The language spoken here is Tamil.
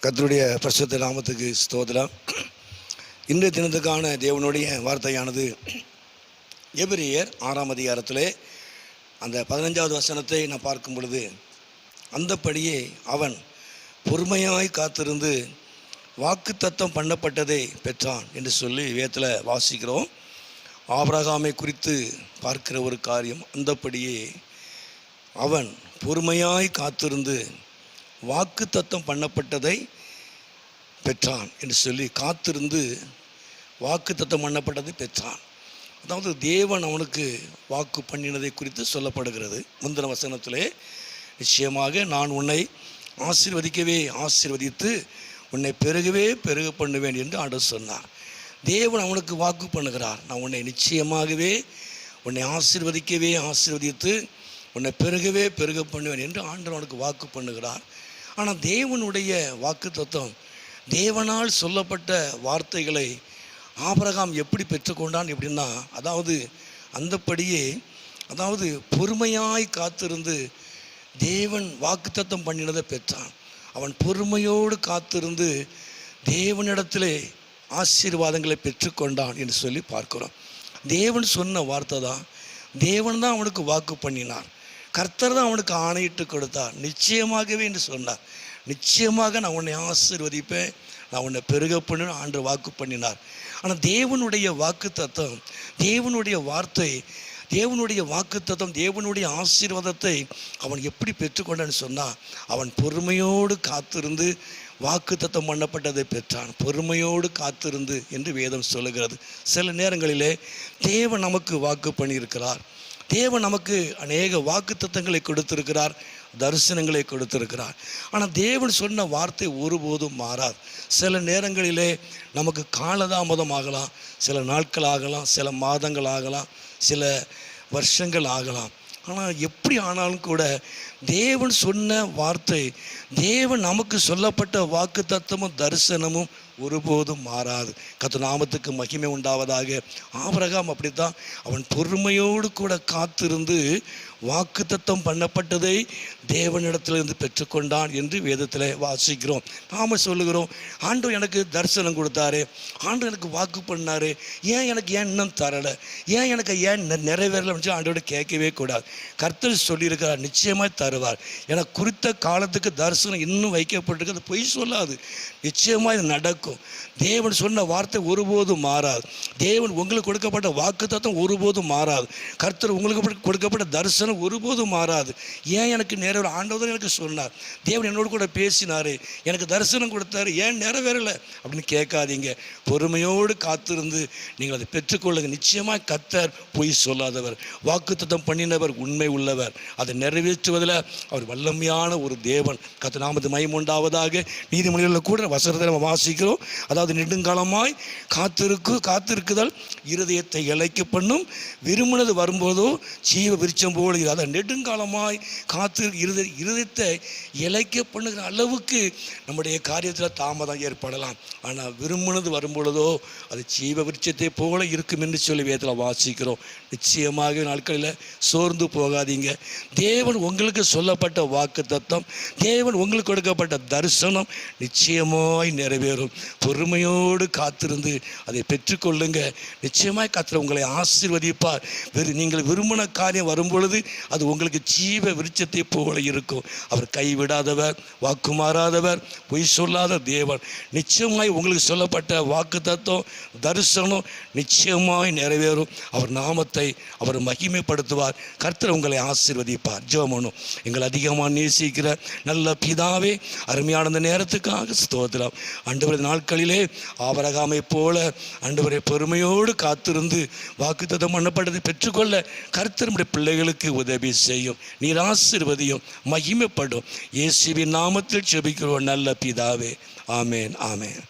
கர்த்தருடைய பரிசுத்த நாமத்துக்கு ஸ்தோத்திரம். இன்றைய தினத்துக்கான தேவனுடைய வார்த்தையானது எபிரெயர் 6ஆம் அதிகாரத்திலே அந்த 15வது வசனத்தை நான் பார்க்கும் பொழுது, அந்தப்படியே அவன் பொறுமையாய் காத்திருந்து வாக்குத்தத்தம் பண்ணப்பட்டதை பெற்றான் என்று சொல்லி வேதத்தில் வாசிக்கிறோம். ஆபிரகாமை குறித்து பார்க்கிற ஒரு காரியம். அந்தப்படியே அவன் பொறுமையாய் காத்திருந்து வாக்குத்தத்தம் பண்ணப்பட்டதை பெற்றான் என்று சொல்லி, காத்திருந்து வாக்குத்தத்தம் பண்ணப்பட்டதை பெற்றான். அதாவது தேவன் அவனுக்கு வாக்கு பண்ணினதை குறித்து சொல்லப்படுகிறது. முந்தின வசனத்திலே, நிச்சயமாக நான் உன்னை ஆசீர்வதிக்கவே ஆசீர்வதித்து உன்னை பெருகவே பெருக பண்ணுவேன் என்று ஆண்டவர் சொன்னார். தேவன் அவனுக்கு வாக்கு பண்ணுகிறார். நான் உன்னை நிச்சயமாகவே உன்னை ஆசீர்வதிக்கவே ஆசீர்வதித்து உன்னை பெருகவே பெருக பண்ணுவேன் என்று ஆண்டவர் அவனுக்கு வாக்கு பண்ணுகிறார். ஆனால் தேவனுடைய வாக்கு தத்துவம், தேவனால் சொல்லப்பட்ட வார்த்தைகளை ஆபிரகாம் எப்படி பெற்றுக்கொண்டான் எப்படின்னா, அந்தப்படியே பொறுமையாய் காத்திருந்து தேவன் வாக்குத்தத்தம் பண்ணினதை பெற்றான். அவன் பொறுமையோடு காத்திருந்து தேவனிடத்திலே ஆசீர்வாதங்களை பெற்றுக்கொண்டான் என்று சொல்லி பார்க்கிறோம். தேவன் சொன்ன வார்த்தை தான், தேவன் தான் அவனுக்கு வாக்கு பண்ணினார். கர்த்தர் தான் அவனுக்கு ஆணையிட்டு கொடுத்தார். நிச்சயமாகவே என்று சொன்னார். நிச்சயமாக நான் உன்னை ஆசீர்வதிப்பேன், நான் உன்னை பெருக பண்ணுன்னு ஆண்டவர் வாக்கு பண்ணினார். ஆனால் தேவனுடைய வாக்கு தத்துவம், தேவனுடைய வார்த்தை, தேவனுடைய வாக்கு தத்துவம், தேவனுடைய ஆசீர்வாதத்தை அவன் எப்படி பெற்றுக்கொண்டான்னு சொன்னால், அவன் பொறுமையோடு காத்திருந்து வாக்கு தத்தம் பண்ணப்பட்டதை பெற்றான். பொறுமையோடு காத்திருந்து என்று வேதம் சொல்லுகிறது. சில நேரங்களிலே தேவன் நமக்கு வாக்கு பண்ணியிருக்கிறார். தேவன் நமக்கு அநேக வாக்கு தத்தங்களை கொடுத்திருக்கிறார், தரிசனங்களை கொடுத்திருக்கிறார். ஆனால் தேவன் சொன்ன வார்த்தை ஒருபோதும் மாறாது. சில நேரங்களிலே நமக்கு காலதாமதம் ஆகலாம், சில நாட்கள் ஆகலாம், சில மாதங்கள் ஆகலாம், சில வருஷங்கள் ஆகலாம். ஆனால் எப்படி ஆனாலும் கூட தேவன் சொன்ன வார்த்தை, தேவன் நமக்கு சொல்லப்பட்ட வாக்கு தத்துவமும் தரிசனமும் ஒருபோதும் மாறாது. கர்த்தர் நாமத்துக்கு மகிமை உண்டாவதாக. ஆபிரகாம் அப்படித்தான். அவன் பொறுமையோடு கூட காத்திருந்து வாக்குத்தத்தம் பண்ணப்பட்டதை தேவனிடத்திலிருந்து பெற்றுக்கொண்டான் என்று வேதத்தில் வாசிக்கிறோம். நாம் சொல்லுகிறோம், ஆண்டவர் எனக்கு தரிசனம் கொடுத்தாரு, ஆண்டவர் எனக்கு வாக்கு பண்ணாரு, ஏன் இன்னும் தரலை, ஏன் நிறைவேறலைன்னு ஆண்டவரை கேட்கவே கூடாது. கர்த்தர் சொல்லியிருக்கிறார், நிச்சயமாக தருவார். எனக்கு குறித்த காலத்துக்கு தரிசனம் இன்னும் வைக்கப்பட்டிருக்கு. அது பொய் சொல்லாது, நிச்சயமாக இது நடக்கும். தேவன் சொன்ன வார்த்தை ஒருபோதும் மாறாது. தேவன் உங்களுக்கு கொடுக்கப்பட்ட வாக்கு தத்துவம் ஒருபோதும் மாறாது. கர்த்தர் உங்களுக்கு கொடுக்கப்பட்ட தரிசனம் ஒருபோதும் மாறாது. ஏன் எனக்கு நிறைவேற, ஆண்டவர் எனக்கு சொன்னார், தேவன் என்னோடு கூட பேசினார், எனக்கு தரிசனம் கொடுத்தாரு, ஏன் நிறைவேறலை அப்படின்னு கேட்காதீங்க. பொறுமையோடு காத்திருந்து நீங்கள் அதை பெற்றுக்கொள்ளுங்க. நிச்சயமாக கர்த்தர் பொய் சொல்லாதவர், வாக்குத்தத்தம் பண்ணினவர், உண்மை உள்ளவர். அதை நிறைவேற்றுவதில் அவர் வல்லமையான ஒரு தேவன். கர்த்தர் நாமத்துக்கு மகிமை உண்டாவதாக. நீதிமொழிகளில் கூட வசனத்தை நம்ம வாசிக்கிறோம். நெடுங்காலமாய் காத்திருக்குதல் இருதயத்தை இளைக்க பண்ணும், விரும்பினது வரும்போதோ ஜீவ விருட்சம் போல. அதை நெடுங்காலமாய் இருதயத்தை இளைக்க பண்ணுகிற அளவுக்கு நம்முடைய காரியத்தில் தாமதம் ஏற்படலாம். ஆனால் விரும்பினது வரும்பொழுதோ அது ஜீவ விருட்சத்தை போல இருக்கும் என்று சொல்லி வேதத்தில் வாசிக்கிறோம். நிச்சயமாக நாட்களில் சோர்ந்து போகாதீங்க. தேவன் உங்களுக்கு சொல்லப்பட்ட வாக்கு தத்தம், தேவன் உங்களுக்கு கொடுக்கப்பட்ட தரிசனம் நிச்சயமாய் நிறைவேறும். பொறுமையோடு காத்திருந்து அதை பெற்றுக்கொள்ளுங்க. நிச்சயமாய் கர்த்தர் உங்களை ஆசீர்வதிப்பார். நீங்கள் விரும்பின காரியம் வரும்பொழுது அது உங்களுக்கு ஜீவ விருட்சத்தை போல இருக்கும். அவர் கைவிடாதவர், வாக்கு மாறாதவர், பொய் சொல்லாத தேவன். நிச்சயமாய் உங்களுக்கு சொல்லப்பட்ட வாக்கு தத்துவம், தரிசனம் நிச்சயமாய் நிறைவேறும். அவர் நாமத்தை அவர் மகிமைப்படுத்துவார். கர்த்தர் உங்களை ஆசீர்வதிப்பார். ஜெபம் பண்ணும். எங்களை அதிகமாக நேசிக்கிற நல்ல பிதாவே, அருமையான இந்த நேரத்துக்காக ஸ்தோத்திரம். ஆண்டவரே, நாட்களிலே ஆபிரகாமை போல ஆண்டவரை பொறுமையோடு காத்திருந்து வாக்குத்தத்தம் பண்ணப்பட்டதை பெற்றுக்கொள்ள கர்த்தர் நம்முடைய பிள்ளைகளுக்கு உதவி செய்யும். நீர் ஆசீர்வதியும், மகிமைப்படும். இயேசுவின் நாமத்தில் ஜெபிக்கிறோம் நல்ல பிதாவே. ஆமேன், ஆமேன்.